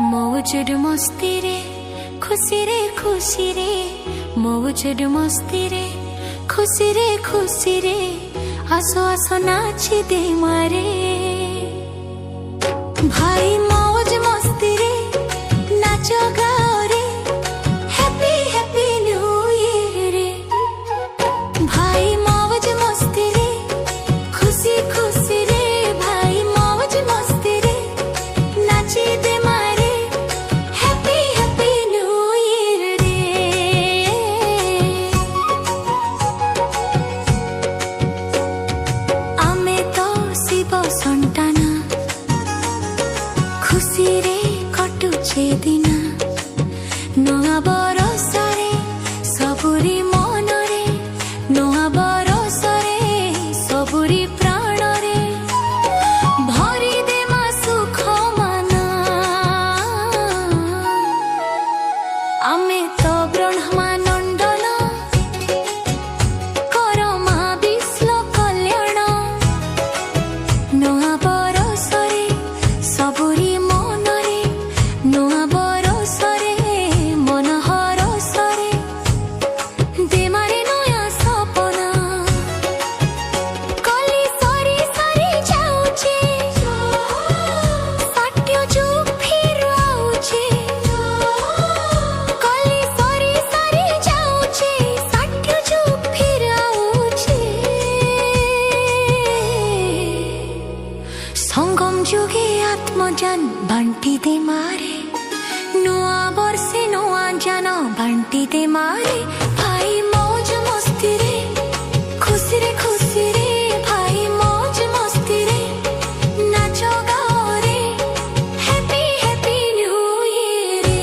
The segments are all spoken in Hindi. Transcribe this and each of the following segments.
मौजूद मस्ती रे खुशी रे मौजूद मस्ती रे खुशी रे आसो आसो नाची दे मारे भाई मौज मस्ती रे नाचो गाओ रे हैप्पी हैप्पी न्यू ईयर रे भाई मौज मस्ती रे खुशी रे भाई मौज मस्ती रे नाची दे मारे हैप्पी हैप्पी न्यू ईयर रे आमे तो शिव संताना खुशी रे कटुचे दिन नया बरसरे सबुरी मनरे नया बरसरे सबुरी प्राणरे भरी देमा सुख माना आमे तो ब्रह्मानंदन करमा विश्व कल्याण नया बरसरे सबुरी मनरे नया बरसरे मन हरसरे देमारे नया सपना कली सरी सरी जाउछे साट्य जुग फिर आउछे कली सरी सरी जाउछे साट्य जुग फिर आउछे संगम जुगे आत्मज्ञान बांटी दे मारे नुआ वर्षे नुआ जान बांटी दे मारे भाई मौज मस्ती रे खुशी रे भाई मौज मस्ती रे नाचो गाओ रे हैप्पी हैप्पी न्यू ईयर रे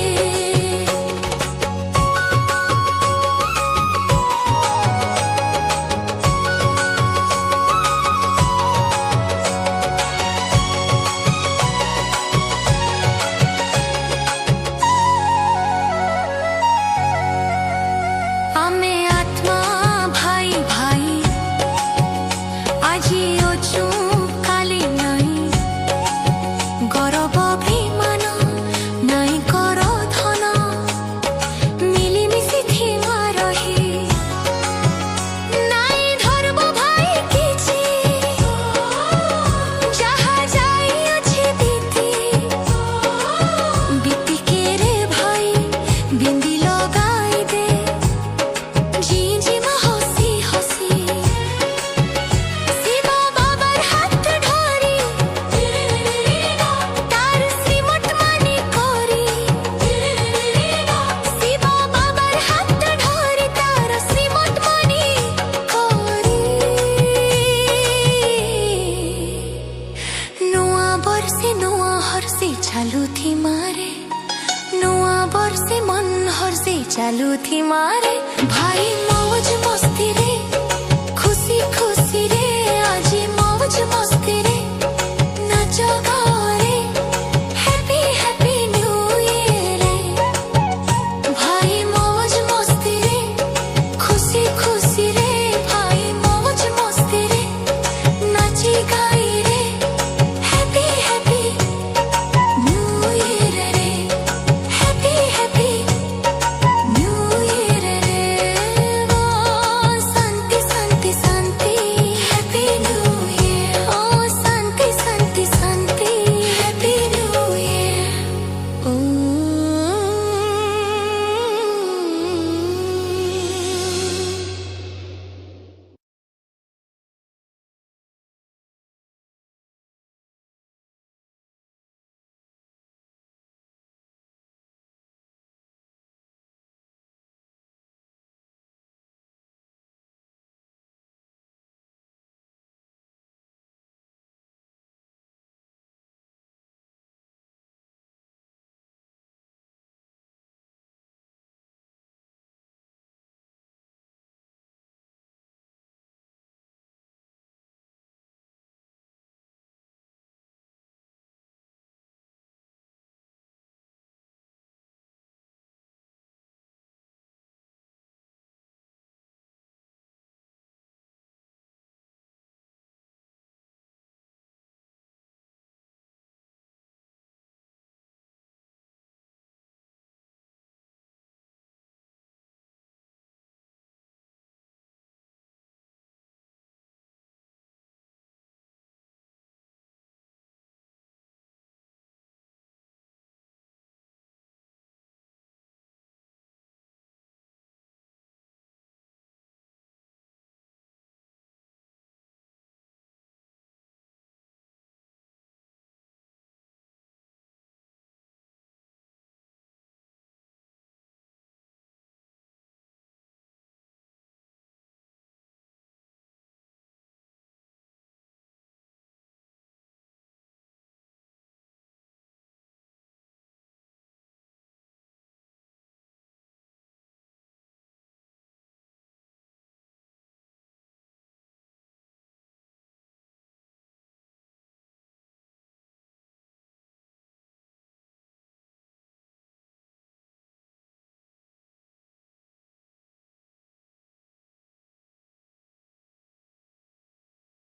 आमे आत्मा भाई भाई আজি অচু কালি নাই গরব অভিমান নাই কর ধন মিলিমিশি থিমা রহি নাই ধরব ভাই কিছু যাহা যাই আছে বিতি বিতিকে রে ভাই বিন্দি লগাই দে झिझिमा हसी हसी शिव बाबार हाथ धरी तार श्रीमत मानी करी शिव बाबार हाथ धरी तार श्रीमत मानी करी नुआ बरसे नुआ हरसे चालू थी मारे नुआ बरसे मन हरसे चालू थी मारे भाई